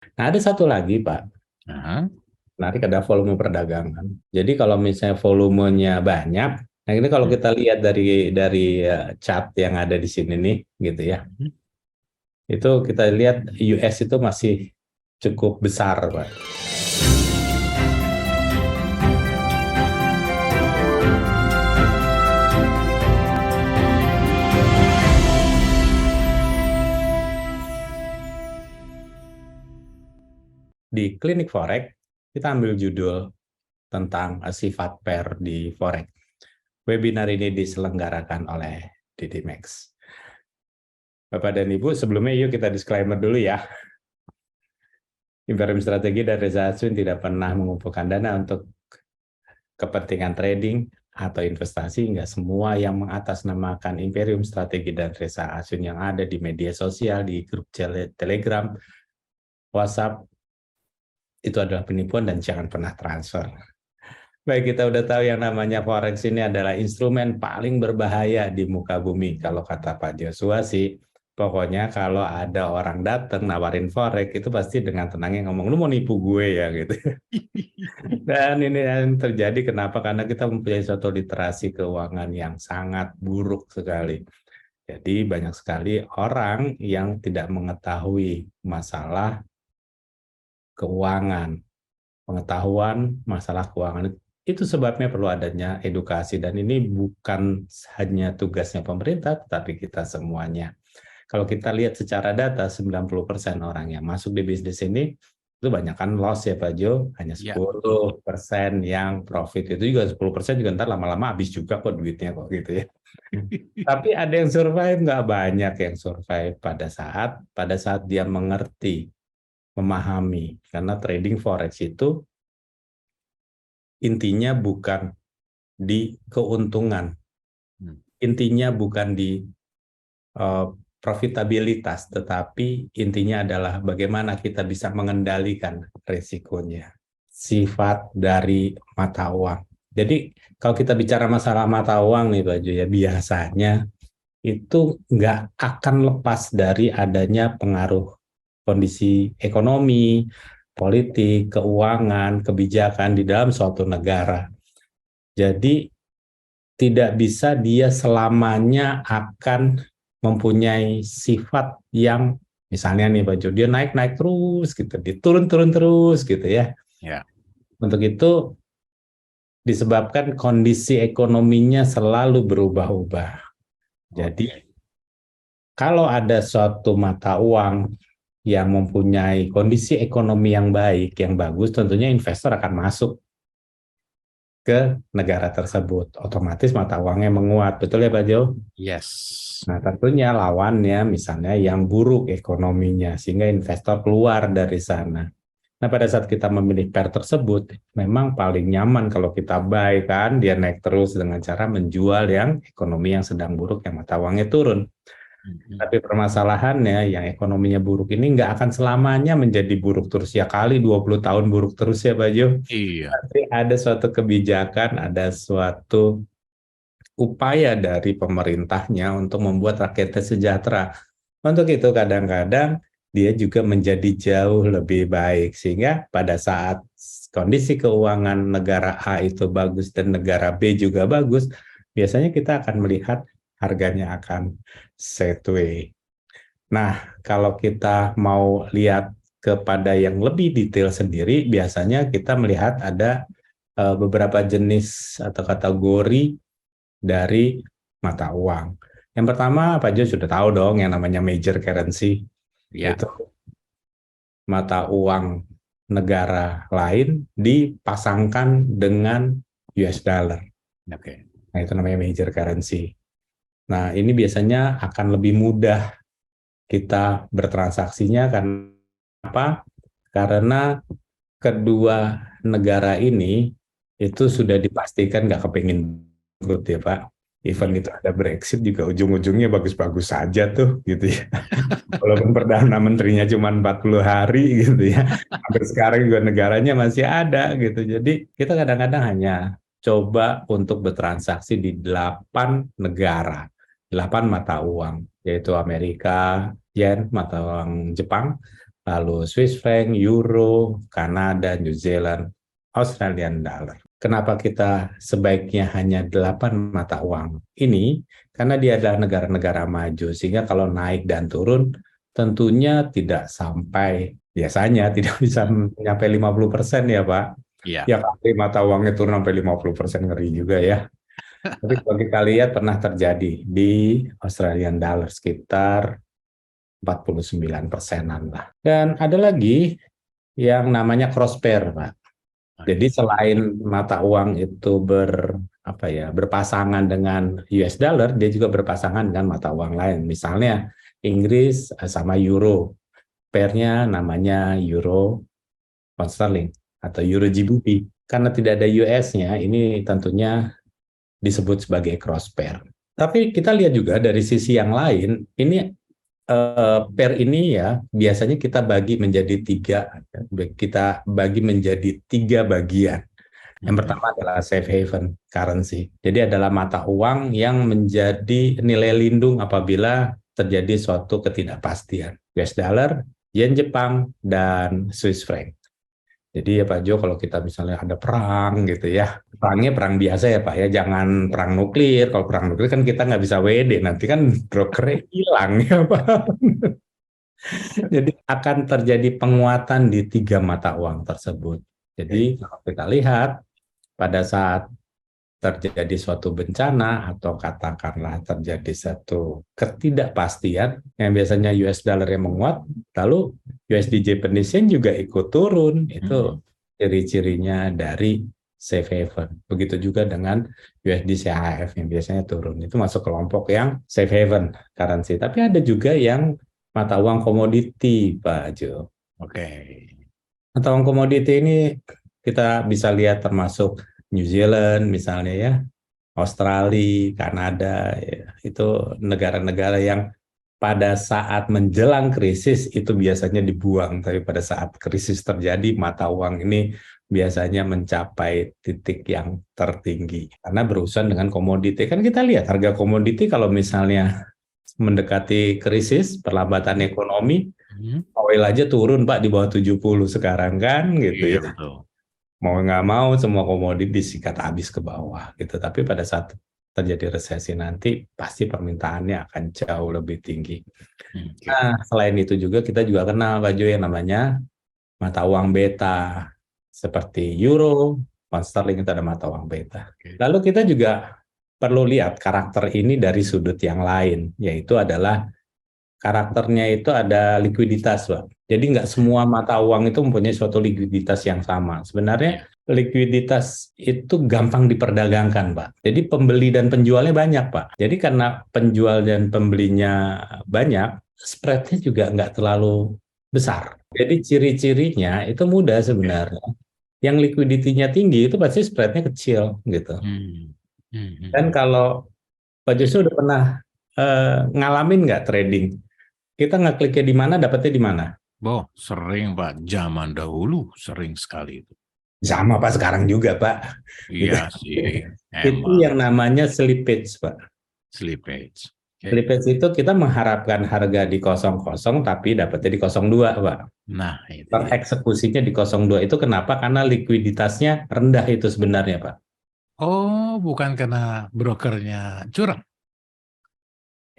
Nah, ada satu lagi, Pak. Aha. Menarik, ada volume perdagangan. Jadi kalau misalnya volumenya banyak, nah ini kalau Hmm. kita lihat dari chart yang ada di sini nih, gitu ya. Mhm. Itu kita lihat US itu masih cukup besar, Pak. Di Klinik Forex, kita ambil judul tentang sifat pair di Forex. Webinar ini diselenggarakan oleh DDMax. Bapak dan Ibu, sebelumnya yuk kita disclaimer dulu ya. Imperium Strategi dan Reza Aswin tidak pernah mengumpulkan dana untuk kepentingan trading atau investasi. Enggak semua yang mengatasnamakan Imperium Strategi dan Reza Aswin yang ada di media sosial, di grup Telegram, WhatsApp, itu adalah penipuan dan jangan pernah transfer. Baik, kita udah tahu yang namanya Forex ini adalah instrumen paling berbahaya di muka bumi. Kalau kata Pak Joshua sih, pokoknya kalau ada orang datang nawarin Forex, itu pasti dengan tenangnya ngomong, lu mau nipu gue ya gitu. Dan ini yang terjadi kenapa? Karena kita mempunyai suatu literasi keuangan yang sangat buruk sekali. Jadi banyak sekali orang yang tidak mengetahui masalah keuangan. Pengetahuan masalah keuangan itu sebabnya perlu adanya edukasi, dan ini bukan hanya tugasnya pemerintah tetapi kita semuanya. Kalau kita lihat secara data, 90% orang yang masuk di bisnis ini itu banyak kan loss ya Pak Jo, hanya Ya, betul. 10% yang profit. Itu juga 10% juga ntar lama-lama habis juga kok duitnya kok gitu ya. Tapi ada yang survive, nggak banyak yang survive pada saat dia mengerti, memahami, karena trading forex itu intinya bukan di keuntungan, Hmm. intinya bukan di profitabilitas, tetapi intinya adalah bagaimana kita bisa mengendalikan risikonya. Sifat dari mata uang. Jadi kalau kita bicara masalah mata uang nih Pak Jo ya, biasanya itu nggak akan lepas dari adanya pengaruh kondisi ekonomi, politik, keuangan, kebijakan di dalam suatu negara. Jadi tidak bisa dia selamanya akan mempunyai sifat yang misalnya nih Pak Jo, dia naik-naik terus gitu, dia turun-turun terus gitu ya. Ya. Untuk itu disebabkan kondisi ekonominya selalu berubah-ubah. Jadi Oke. kalau ada suatu mata uang yang mempunyai kondisi ekonomi yang baik, yang bagus, tentunya investor akan masuk ke negara tersebut. Otomatis mata uangnya menguat. Betul ya Pak Jo? Yes. Nah, tentunya lawannya misalnya yang buruk ekonominya, sehingga investor keluar dari sana. Nah, pada saat kita memilih pair tersebut, memang paling nyaman kalau kita buy kan, dia naik terus dengan cara menjual yang ekonomi yang sedang buruk, yang mata uangnya turun. Mhm. Tapi permasalahannya yang ekonominya buruk ini nggak akan selamanya menjadi buruk terus. Ya kali 20 tahun buruk terus ya Pak Jo. Iya. Tapi ada suatu kebijakan, ada suatu upaya dari pemerintahnya untuk membuat rakyatnya sejahtera. Untuk itu kadang-kadang dia juga menjadi jauh lebih baik, sehingga pada saat kondisi keuangan negara A itu bagus dan negara B juga bagus, biasanya kita akan melihat harganya akan sideways. Nah, kalau kita mau lihat kepada yang lebih detail sendiri, biasanya kita melihat ada beberapa jenis atau kategori dari mata uang. Yang pertama, Pak Jo sudah tahu dong yang namanya major currency, Ya. yaitu mata uang negara lain dipasangkan dengan US dollar. Oke. Nah, itu namanya major currency. Nah, ini biasanya akan lebih mudah kita bertransaksinya. Kenapa? Karena kedua negara ini itu sudah dipastikan nggak kepingin bangkrut ya Pak. Even Iya. itu ada Brexit juga ujung-ujungnya bagus-bagus saja tuh gitu ya. Walaupun Perdana Menterinya cuma 40 hari gitu ya. Sampai sekarang juga negaranya masih ada gitu. Jadi kita kadang-kadang hanya coba untuk bertransaksi di 8 negara, 8 mata uang, yaitu Amerika, Yen, mata uang Jepang, lalu Swiss franc, Euro, Kanada, New Zealand, Australian dollar. Kenapa kita sebaiknya hanya 8 mata uang ini? Karena dia adalah negara-negara maju, sehingga kalau naik dan turun tentunya tidak sampai, biasanya tidak bisa mencapai 50% ya Pak. Iya. Ya kali mata uangnya turun sampai 50%, ngeri juga ya. Tapi kalau kita lihat pernah terjadi di Australian dollar sekitar 49%-an lah. Dan ada lagi yang namanya cross pair, Pak. Jadi selain mata uang itu berpasangan dengan US dollar, dia juga berpasangan dengan mata uang lain. Misalnya Inggris sama Euro, pairnya namanya Euro pound sterling atau Euro GBP. Karena tidak ada US-nya, ini tentunya disebut sebagai cross pair. Tapi kita lihat juga dari sisi yang lain, ini pair ini ya biasanya kita bagi menjadi tiga bagian. Yang pertama adalah safe haven currency. Jadi adalah mata uang yang menjadi nilai lindung apabila terjadi suatu ketidakpastian. US dollar, yen Jepang, dan Swiss franc. Jadi ya Pak Jo, kalau kita misalnya ada perang gitu ya, perangnya perang biasa ya Pak ya, jangan perang nuklir. Kalau perang nuklir kan kita nggak bisa WD, nanti kan brokernya hilang ya Pak. Jadi akan terjadi penguatan di tiga mata uang tersebut. Jadi kalau kita lihat pada saat terjadi suatu bencana atau katakanlah terjadi satu ketidakpastian yang biasanya US dollar yang menguat, lalu USD Japanese Yen juga ikut turun. Itu ciri-cirinya dari safe haven. Begitu juga dengan USD CHF yang biasanya turun. Itu masuk kelompok yang safe haven currency. Tapi ada juga yang mata uang komoditi, Pak Jo. Oke. Mata uang komoditi ini kita bisa lihat termasuk New Zealand misalnya ya, Australia, Kanada, ya, itu negara-negara yang pada saat menjelang krisis itu biasanya dibuang, tapi pada saat krisis terjadi mata uang ini biasanya mencapai titik yang tertinggi karena berurusan dengan komoditi. Kan kita lihat harga komoditi kalau misalnya mendekati krisis, perlambatan ekonomi, oil aja turun Pak di bawah 70 sekarang kan gitu Iya, ya. betul. Mau nggak mau semua komoditi disikat habis ke bawah gitu. Tapi pada saat terjadi resesi nanti pasti permintaannya akan jauh lebih tinggi. Nah, selain itu juga kita juga kenal Pak Jo yang namanya mata uang beta seperti euro, pound sterling itu ada mata uang beta. Lalu kita juga perlu lihat karakter ini dari sudut yang lain, yaitu adalah karakternya itu ada likuiditas, Pak. Jadi nggak semua mata uang itu mempunyai suatu likuiditas yang sama. Sebenarnya likuiditas itu gampang diperdagangkan, Pak. Jadi pembeli dan penjualnya banyak, Pak. Jadi karena penjual dan pembelinya banyak, spreadnya juga nggak terlalu besar. Jadi ciri-cirinya itu mudah sebenarnya. Yang likuiditinya tinggi itu pasti spreadnya kecil, gitu. Dan kalau Pak Joshua udah pernah ngalamin nggak trading? Kita ngekliknya di mana, dapetnya di mana? Sering Pak. Zaman dahulu sering sekali itu. Sama Pak, sekarang juga Pak. Iya sih. Itu yang namanya slippage Pak. Slippage. Slippage itu kita mengharapkan harga di 00 tapi dapetnya di 02 Pak. Nah, itu. Eksekusinya di 02 itu kenapa? Karena likuiditasnya rendah itu sebenarnya Pak. Oh, bukan karena brokernya curang.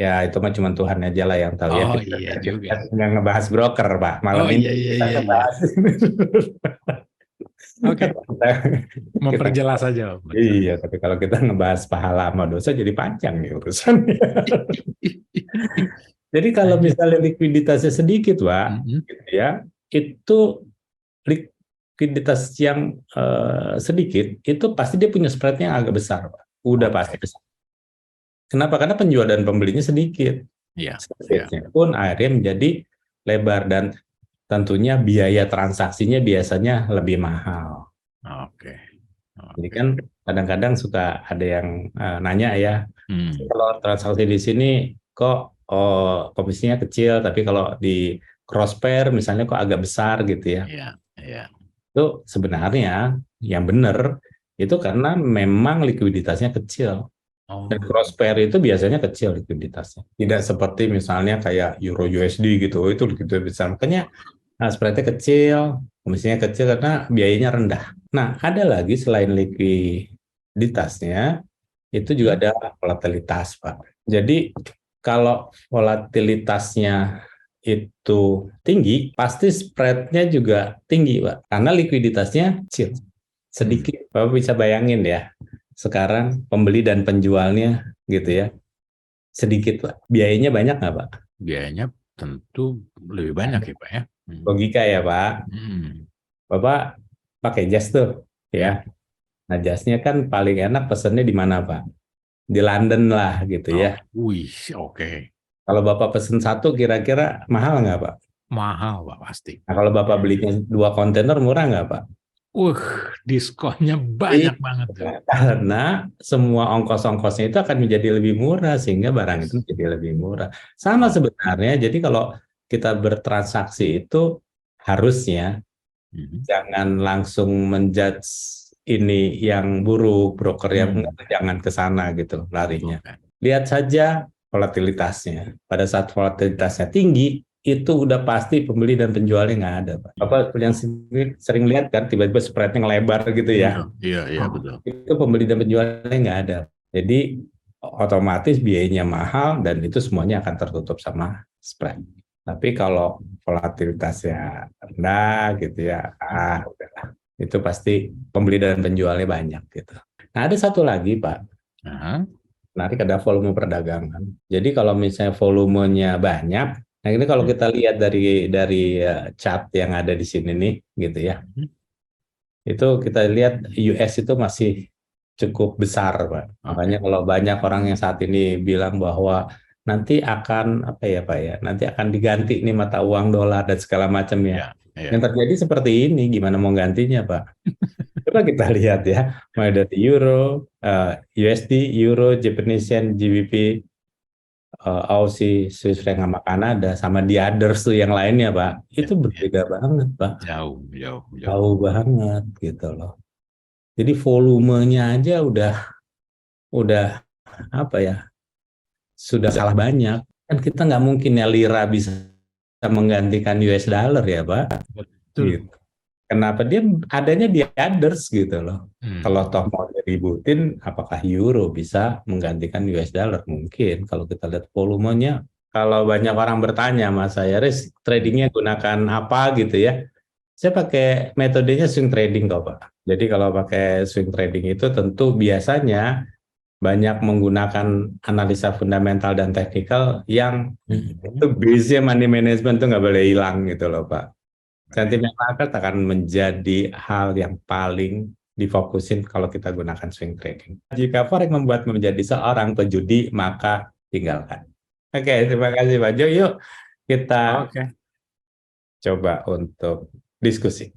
Ya itu mah cuma Tuhan aja lah yang tahu ya. Oh iya juga. Nggak ngebahas broker Pak. Malam ini kita ngebahas. Oke. Memperjelas aja. Iya, tapi kalau kita ngebahas pahala sama dosa jadi panjang nih urusannya. Jadi kalau misalnya likuiditasnya sedikit, Pak, gitu ya, itu likuiditas yang sedikit, itu pasti dia punya spread yang agak besar, Pak. Udah pasti besar. Kenapa? Karena penjual dan pembelinya sedikit. Iya. Spreadnya pun akhirnya menjadi lebar dan tentunya biaya transaksinya biasanya lebih mahal. Oke. Jadi kan kadang-kadang suka ada yang nanya ya, kalau transaksi di sini kok komisinya kecil, tapi kalau di cross pair misalnya kok agak besar gitu ya. Iya. Itu sebenarnya yang benar itu karena memang likuiditasnya kecil. Dan cross pair itu biasanya kecil likuiditasnya. Tidak seperti misalnya kayak Euro USD gitu, itu likuiditas besar. Makanya Nah, spreadnya kecil, komisinya kecil karena biayanya rendah. Nah, ada lagi selain likuiditasnya, itu juga ada volatilitas, Pak. Jadi, kalau volatilitasnya itu tinggi, pasti spreadnya juga tinggi, Pak. Karena likuiditasnya kecil, sedikit. Bapak bisa bayangin ya, sekarang pembeli dan penjualnya gitu ya, sedikit, Pak. Biayanya banyak nggak, Pak? Biayanya tentu lebih banyak ya Pak ya. Logika ya, Pak. Bapak pakai jas tuh, Ya. ya. Nah, jasnya kan paling enak pesennya di mana, Pak? Di London lah, gitu Oh, ya. wih, oke. Kalau Bapak pesen satu, kira-kira mahal nggak, Pak? Mahal Pak pasti. Nah, kalau Bapak belinya 2 kontainer, murah nggak, Pak? Diskonnya Iya, banyak banget tuh. karena semua ongkos-ongkosnya itu akan menjadi lebih murah, sehingga barang itu Yes. menjadi lebih murah. Sama Oh. sebenarnya, jadi kalau kita bertransaksi itu harusnya jangan langsung menjudge ini yang buruk, broker yang jangan ke sana gitu larinya. Oke. Lihat saja volatilitasnya. Pada saat volatilitasnya tinggi, itu udah pasti pembeli dan penjualnya nggak ada, Pak. Bapak yang sering lihat kan, tiba-tiba spreadnya ngelebar gitu ya. Iya, betul. Itu pembeli dan penjualnya nggak ada. Jadi otomatis biayanya mahal dan itu semuanya akan tertutup sama spread. Tapi kalau volatilitasnya rendah gitu ya, udahlah. Itu pasti pembeli dan penjualnya banyak gitu. Nah, ada satu lagi, Pak. Menarik, ada volume perdagangan. Jadi kalau misalnya volumenya banyak, nah ini kalau kita lihat dari chart yang ada di sini nih, gitu ya. Itu kita lihat US itu masih cukup besar, Pak. Makanya kalau banyak orang yang saat ini bilang bahwa nanti akan apa ya, Pak ya, nanti akan diganti nih mata uang dolar dan segala macamnya. Yang terjadi seperti ini, gimana mau gantinya, Pak? Coba kita lihat ya, mulai dari Euro, USD, Euro, Japanese Yen, GBP, Aussie, Swiss franc sama Kanada, sama the others tuh yang lainnya, Pak. Itu berbeda banget, Pak. Jauh banget gitu loh. Jadi volumenya aja udah apa ya, sudah kalah banyak. Kan kita nggak mungkin ya lira bisa menggantikan US dollar ya, Pak. Gitu. Kenapa dia adanya di others gitu loh. Kalau toh mau diributin, apakah euro bisa menggantikan US dollar? Mungkin kalau kita lihat volumenya. Kalau banyak orang bertanya sama saya, Riz, tradingnya gunakan apa gitu ya? Saya pakai metodenya swing trading kok, Pak. Jadi kalau pakai swing trading itu tentu biasanya banyak menggunakan analisa fundamental dan teknikal yang itu base-nya money management tuh nggak boleh hilang gitu loh, Pak. Sentimen market akan menjadi hal yang paling difokusin kalau kita gunakan swing trading. Jika forex membuat menjadi seorang pejudi, maka tinggalkan. Oke, terima kasih Pak Jo. Yuk kita coba untuk diskusi.